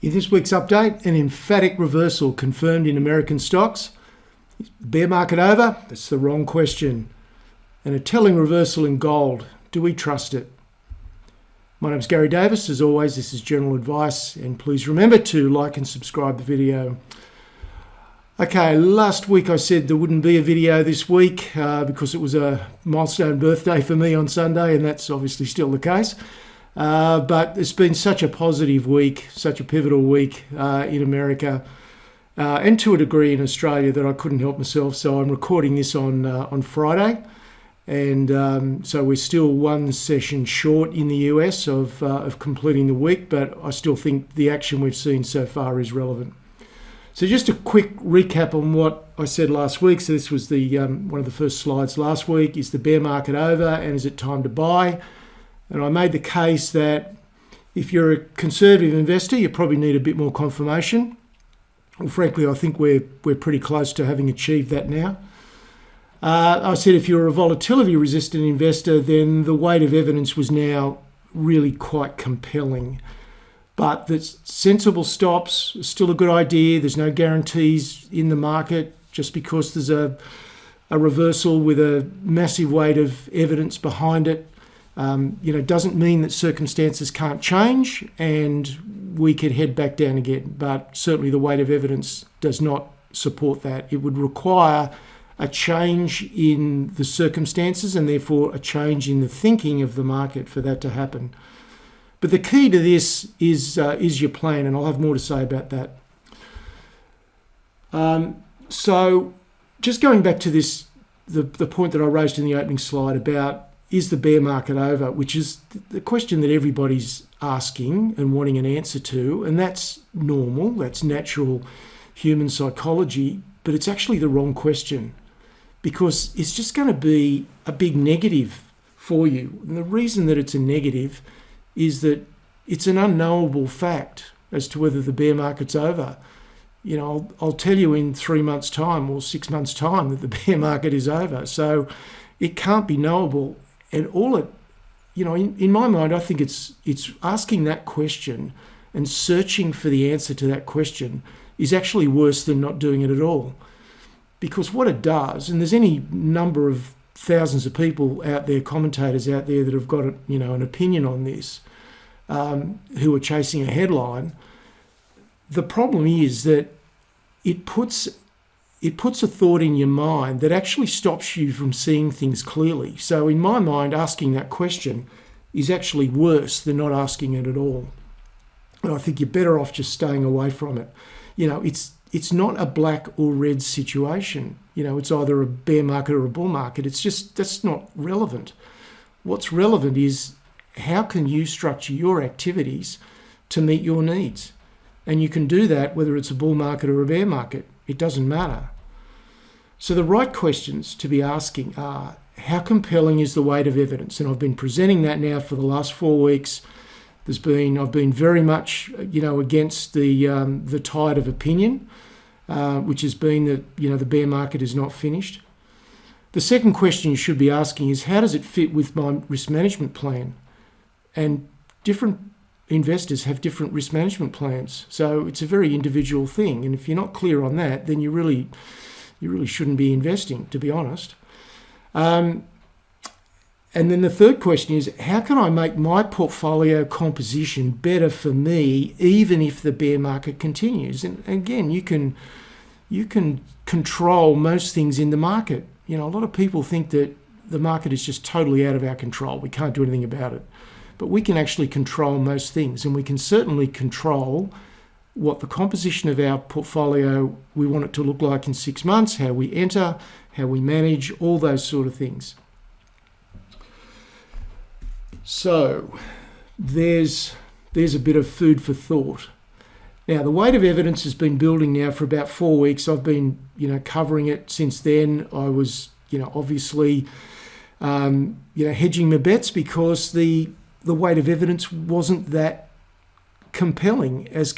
In this week's update, an emphatic reversal confirmed in American stocks. Bear market over? That's the wrong question. And a telling reversal in gold. Do we trust it? My name's Garry Davis. As always, this is general advice, and please remember to like and subscribe the video. Okay, last week I said there wouldn't be a video this week because it was a milestone birthday for me on Sunday, and that's obviously still the case. But it's been such a positive week, such a pivotal week in America, and to a degree in Australia, that I couldn't help myself. So I'm recording this on Friday, and so we're still one session short in the US of completing the week, but I still think the action we've seen so far is relevant. So just a quick recap on what I said last week. So this was the one of the first slides last week. Is the bear market over, and is it time to buy? And I made the case that if you're a conservative investor, you probably need a bit more confirmation. Well, frankly, I think we're pretty close to having achieved that now. I said if you're a volatility-resistant investor, then the weight of evidence was now really quite compelling. But that sensible stops are still a good idea. There's no guarantees in the market just because there's a reversal with a massive weight of evidence behind it. Doesn't mean that circumstances can't change and we could head back down again. But certainly the weight of evidence does not support that. It would require a change in the circumstances and therefore a change in the thinking of the market for that to happen. But the key to this is your plan, and I'll have more to say about that. So just going back to this, the point that I raised in the opening slide about is the bear market over, which is the question that everybody's asking and wanting an answer to, and that's normal, that's natural human psychology, but it's actually the wrong question because it's just going to be a big negative for you. And the reason that it's a negative is that it's an unknowable fact as to whether the bear market's over. I'll tell you in 3 months' time or 6 months' time that the bear market is over. So it can't be knowable. And all it, in my mind, I think it's asking that question and searching for the answer to that question is actually worse than not doing it at all. Because what it does, and there's any number of thousands of people out there, commentators out there that have got an opinion on this, who are chasing a headline. The problem is that it puts a thought in your mind that actually stops you from seeing things clearly. So in my mind, asking that question is actually worse than not asking it at all. And I think you're better off just staying away from it. It's not a black or red situation. It's either a bear market or a bull market. That's not relevant. What's relevant is how can you structure your activities to meet your needs? And you can do that whether it's a bull market or a bear market. It doesn't matter. So the right questions to be asking are, how compelling is the weight of evidence? And I've been presenting that now for the last 4 weeks. I've been very much, against the tide of opinion, which has been that, the bear market is not finished. The second question you should be asking is, how does it fit with my risk management plan? And different investors have different risk management plans. So it's a very individual thing. And if you're not clear on that, then you really shouldn't be investing, to be honest. And then the third question is, how can I make my portfolio composition better for me, even if the bear market continues? And again, you can control most things in the market. A lot of people think that the market is just totally out of our control. We can't do anything about it. But we can actually control most things, and we can certainly control what the composition of our portfolio we want it to look like in 6 months, how we enter, how we manage, all those sort of things. So there's a bit of food for thought. Now, the weight of evidence has been building now for about 4 weeks. I've been, covering it since then. I was, obviously, hedging my bets because the weight of evidence wasn't that compelling as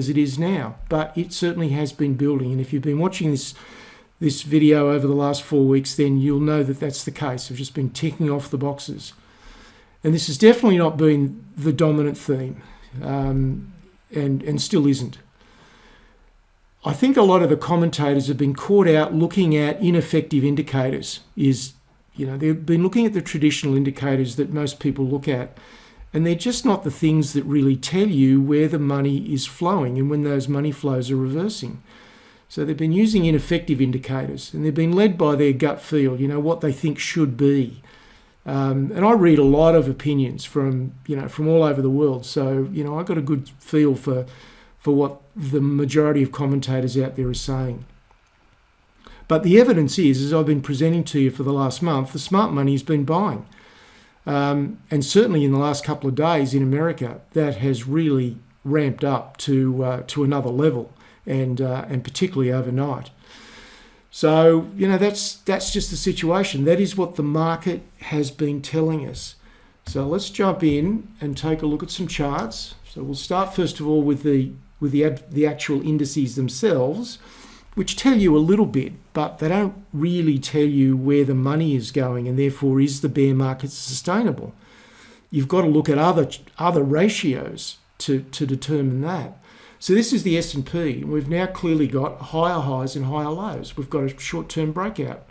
it is now. But it certainly has been building. And if you've been watching this video over the last 4 weeks, then you'll know that that's the case. I've just been ticking off the boxes. And this has definitely not been the dominant theme. and still isn't. I think a lot of the commentators have been caught out looking at ineffective indicators. They've been looking at the traditional indicators that most people look at, and they're just not the things that really tell you where the money is flowing and when those money flows are reversing. So they've been using ineffective indicators, and they've been led by their gut feel, what they think should be. And I read a lot of opinions from all over the world. So, I got a good feel for what the majority of commentators out there are saying. But the evidence is, as I've been presenting to you for the last month, the smart money has been buying. And certainly in the last couple of days in America, that has really ramped up to another level, and particularly overnight. So, that's just the situation. That is what the market has been telling us. So let's jump in and take a look at some charts. So we'll start first of all with the actual indices themselves, which tell you a little bit, but they don't really tell you where the money is going, and therefore is the bear market sustainable. You've got to look at other ratios to determine that. So this is the S&P, and we've now clearly got higher highs and higher lows. We've got a short-term breakout,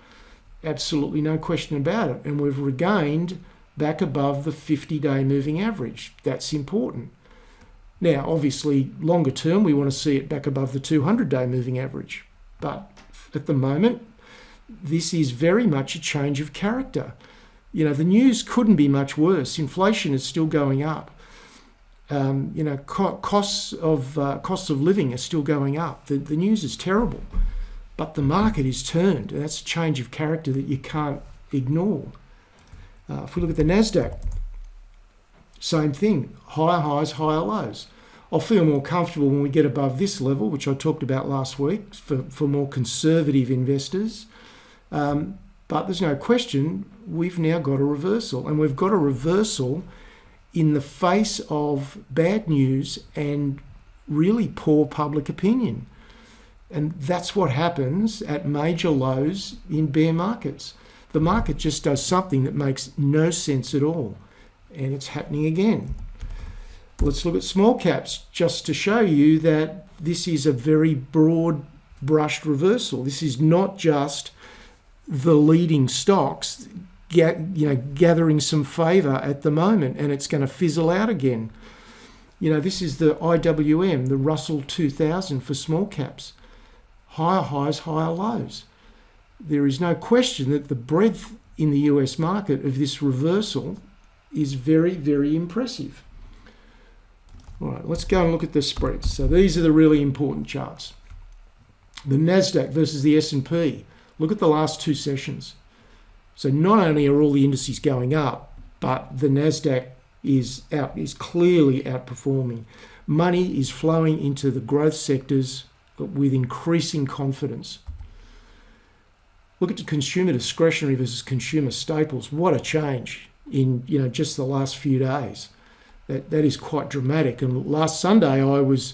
absolutely no question about it, and we've regained back above the 50-day moving average. That's important. Now, obviously, longer term, we want to see it back above the 200-day moving average. But at the moment, this is very much a change of character. The news couldn't be much worse. Inflation is still going up. Costs of living are still going up. The news is terrible, but the market is turned, and that's a change of character that you can't ignore. If we look at the NASDAQ, same thing, higher highs, higher lows. I'll feel more comfortable when we get above this level, which I talked about last week, for more conservative investors. But there's no question, we've now got a reversal, and we've got a reversal in the face of bad news and really poor public opinion. And that's what happens at major lows in bear markets. The market just does something that makes no sense at all. And it's happening again. Let's look at small caps just to show you that this is a very broad brushed reversal. This is not just the leading stocks gathering some favour at the moment, and it's going to fizzle out again. This is the IWM, the Russell 2000 for small caps. Higher highs, higher lows. There is no question that the breadth in the US market of this reversal is very, very impressive. All right, let's go and look at the spreads. So these are the really important charts. The NASDAQ versus the S&P. Look at the last two sessions. So not only are all the indices going up, but the NASDAQ is clearly outperforming. Money is flowing into the growth sectors with increasing confidence. Look at the consumer discretionary versus consumer staples. What a change in just the last few days. That is quite dramatic. And last Sunday I was,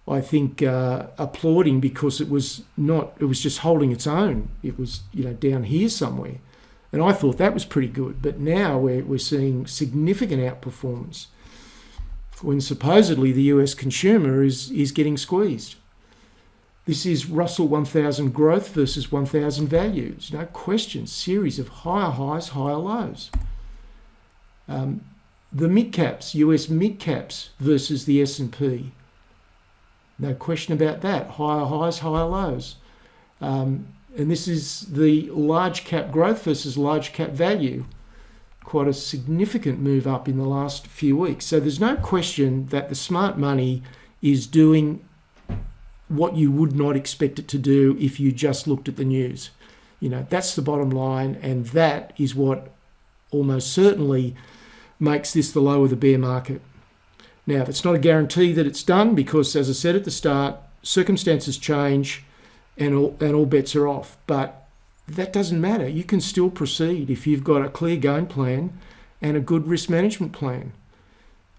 I think, applauding because it was just holding its own. It was down here somewhere. And I thought that was pretty good. But now we're seeing significant outperformance when supposedly the US consumer is getting squeezed. This is Russell 1000 growth versus 1000 values. No question, series of higher highs, higher lows. The mid-caps, US mid-caps versus the S&P. No question about that. Higher highs, higher lows. And this is the large cap growth versus large cap value. Quite a significant move up in the last few weeks. So there's no question that the smart money is doing what you would not expect it to do if you just looked at the news. That's the bottom line, and that is what almost certainly makes this the low of the bear market. Now, it's not a guarantee that it's done because, as I said at the start, circumstances change and all bets are off. But that doesn't matter. You can still proceed if you've got a clear game plan and a good risk management plan.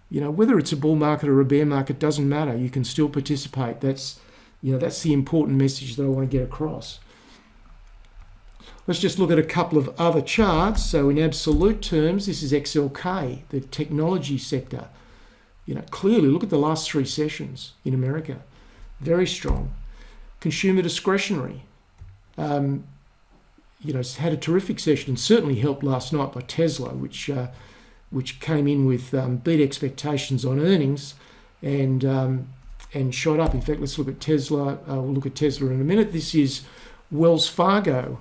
Whether it's a bull market or a bear market doesn't matter. You can still participate. That's the important message that I want to get across. Let's just look at a couple of other charts. So in absolute terms, this is XLK, the technology sector. Clearly, look at the last 3 sessions in America. Very strong. Consumer discretionary, it's had a terrific session and certainly helped last night by Tesla, which came in with beat expectations on earnings and shot up. In fact, let's look at Tesla. We'll look at Tesla in a minute. This is Wells Fargo.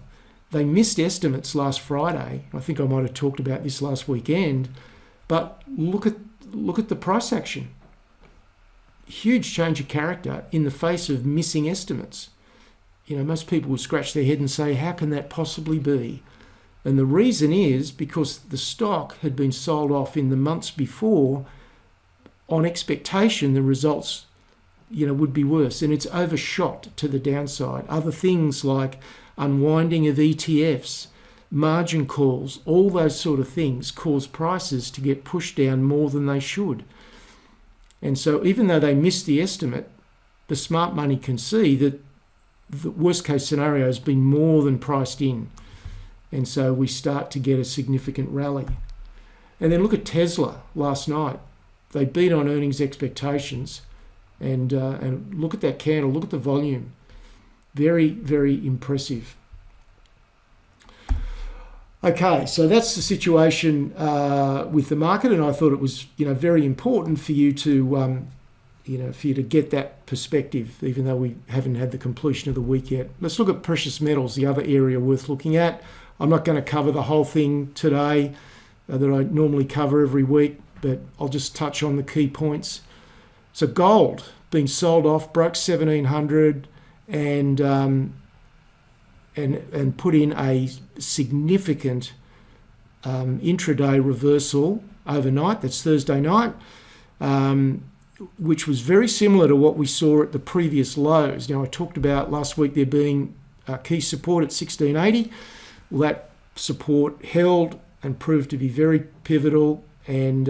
They missed estimates last Friday. I think I might have talked about this last weekend, but look at the price action. Huge change of character in the face of missing estimates. Most people would scratch their head and say, how can that possibly be? And the reason is because the stock had been sold off in the months before on expectation the results, would be worse. And it's overshot to the downside. Other things like unwinding of ETFs, margin calls, all those sort of things cause prices to get pushed down more than they should. And so even though they missed the estimate, the smart money can see that the worst case scenario has been more than priced in. And so we start to get a significant rally. And then look at Tesla last night. They beat on earnings expectations. And look at that candle, look at the volume. Very, very impressive. Okay, so that's the situation with the market, and I thought it was, very important for you to, get that perspective, even though we haven't had the completion of the week yet. Let's look at precious metals, the other area worth looking at. I'm not going to cover the whole thing today that I normally cover every week, but I'll just touch on the key points. So gold being sold off, broke 1,700, and put in a significant intraday reversal overnight. That's Thursday night, which was very similar to what we saw at the previous lows. Now, I talked about last week there being key support at 1680. Well, that support held and proved to be very pivotal. And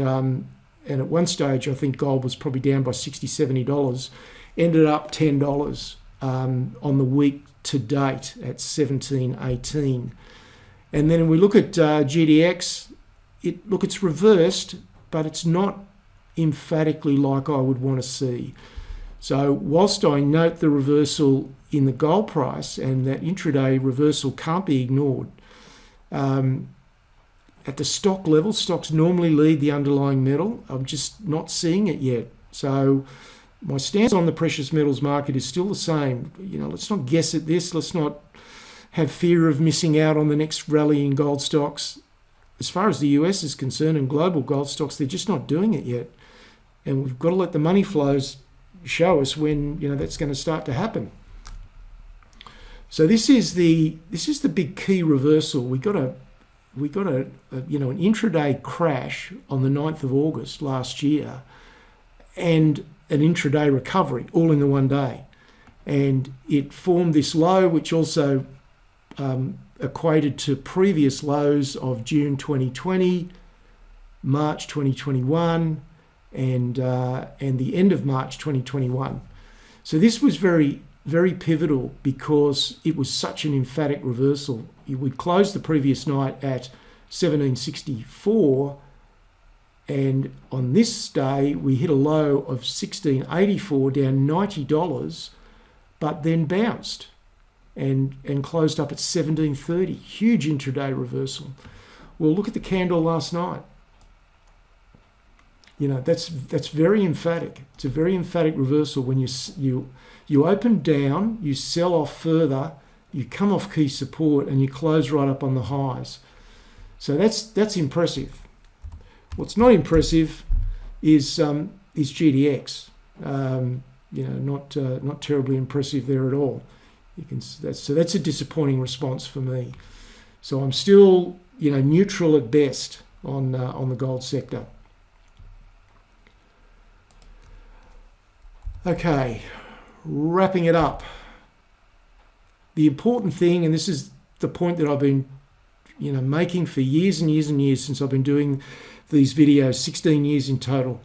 at one stage, I think gold was probably down by $60, $70. Ended up $10 on the week to date at 1718. And then when we look at GDX, it's reversed, but it's not emphatically like I would want to see. So whilst I note the reversal in the gold price, and that intraday reversal can't be ignored, at the stock level, stocks normally lead the underlying metal. I'm just not seeing it yet. So my stance on the precious metals market is still the same. Let's not guess at this. Let's not have fear of missing out on the next rally in gold stocks. As far as the US is concerned and global gold stocks, they're just not doing it yet. And we've got to let the money flows show us when that's going to start to happen. So this is the big key reversal. We got an intraday crash on the 9th of August last year, and an intraday recovery all in the one day. And it formed this low, which also equated to previous lows of June 2020, March 2021, and the end of March 2021. So this was very, very pivotal because it was such an emphatic reversal. We closed the previous night at 1764, and on this day we hit a low of 1684, down $90, but then bounced and closed up at 1730. Huge intraday reversal. Well, look at the candle last night. That's very emphatic. It's a very emphatic reversal. When you open down, you sell off further, you come off key support, and you close right up on the highs. So that's impressive. What's not impressive is GDX. Not terribly impressive there at all. That's a disappointing response for me. So I'm still neutral at best on the gold sector. Okay, wrapping it up. The important thing, and this is the point that I've been making for years and years and years since I've been doing these videos, 16 years in total,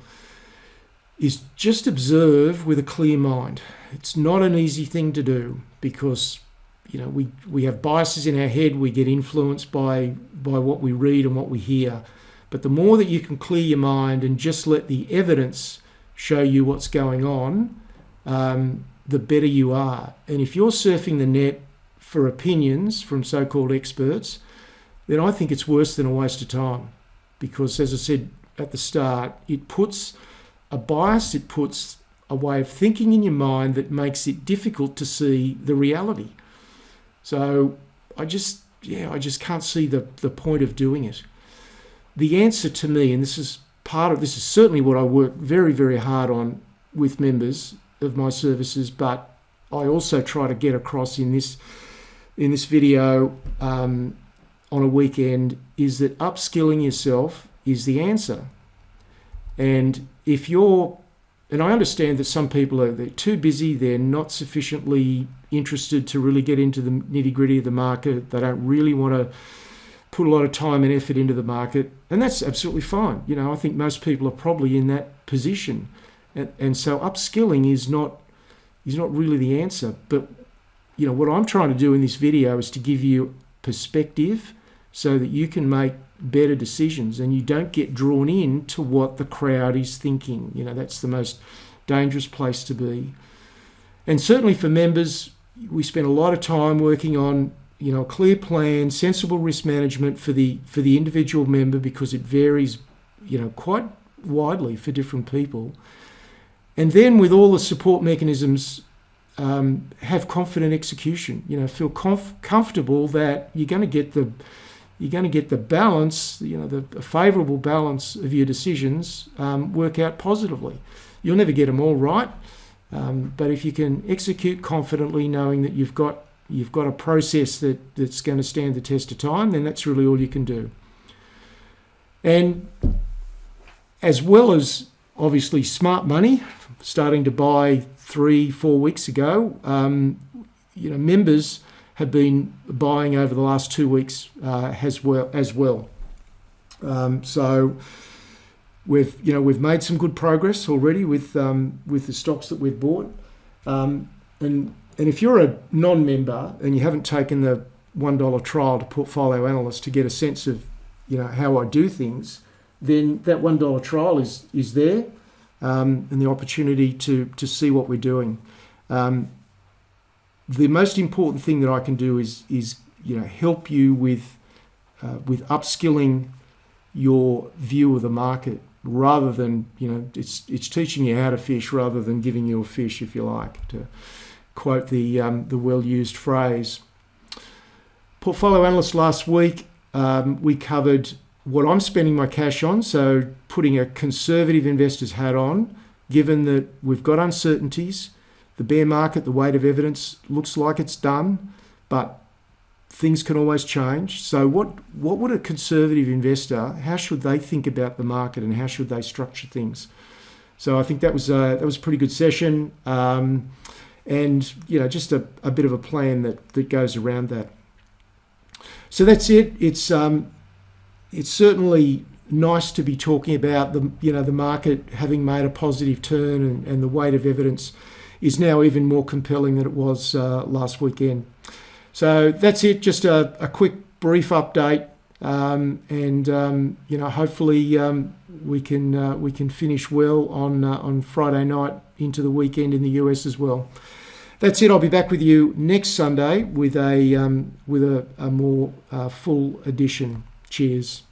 is just observe with a clear mind. It's not an easy thing to do because we have biases in our head. We get influenced by what we read and what we hear. But the more that you can clear your mind and just let the evidence show you what's going on, the better you are. And if you're surfing the net for opinions from so-called experts, then I think it's worse than a waste of time, because, as I said at the start, it puts a bias, it puts a way of thinking in your mind that makes it difficult to see the reality. So I just can't see the point of doing it. The answer to me, and this is certainly what I work very, very hard on with members of my services, but I also try to get across in this video on a weekend, is that upskilling yourself is the answer. And and I understand that some people they're too busy, they're not sufficiently interested to really get into the nitty-gritty of the market, they don't really want to put a lot of time and effort into the market, and that's absolutely fine. I think most people are probably in that position, and so upskilling is not really the answer. But what I'm trying to do in this video is to give you perspective so that you can make better decisions and you don't get drawn into what the crowd is thinking. That's the most dangerous place to be. And certainly for members, we spend a lot of time working on a clear plan, sensible risk management for the individual member, because it varies quite widely for different people. And then with all the support mechanisms, have confident execution. Feel comfortable that you're going to get the balance, the favourable balance of your decisions work out positively. You'll never get them all right, but if you can execute confidently, knowing that you've got a process that's going to stand the test of time, then that's really all you can do. And as well as obviously smart money, starting to buy 3-4 weeks ago, members have been buying over the last 2 weeks as well. So we've made some good progress already with the stocks that we've bought. And if you're a non-member and you haven't taken the $1 trial to Portfolio Analyst to get a sense of how I do things, then that $1 trial is there, and the opportunity to see what we're doing. The most important thing that I can do is help you with upskilling your view of the market, rather than it's teaching you how to fish rather than giving you a fish, if you like, to quote the well-used phrase. Portfolio Analyst last week, we covered what I'm spending my cash on, so putting a conservative investor's hat on, given that we've got uncertainties. The bear market, the weight of evidence looks like it's done, but things can always change. So what would a conservative investor, how should they think about the market and how should they structure things? So I think that was a pretty good session, and just a bit of a plan that goes around that. So that's it. It's certainly nice to be talking about the market having made a positive turn, and the weight of evidence is now even more compelling than it was last weekend. So that's it. Just a quick, brief update, and hopefully we can finish well on Friday night into the weekend in the US as well. That's it. I'll be back with you next Sunday with a more full edition. Cheers.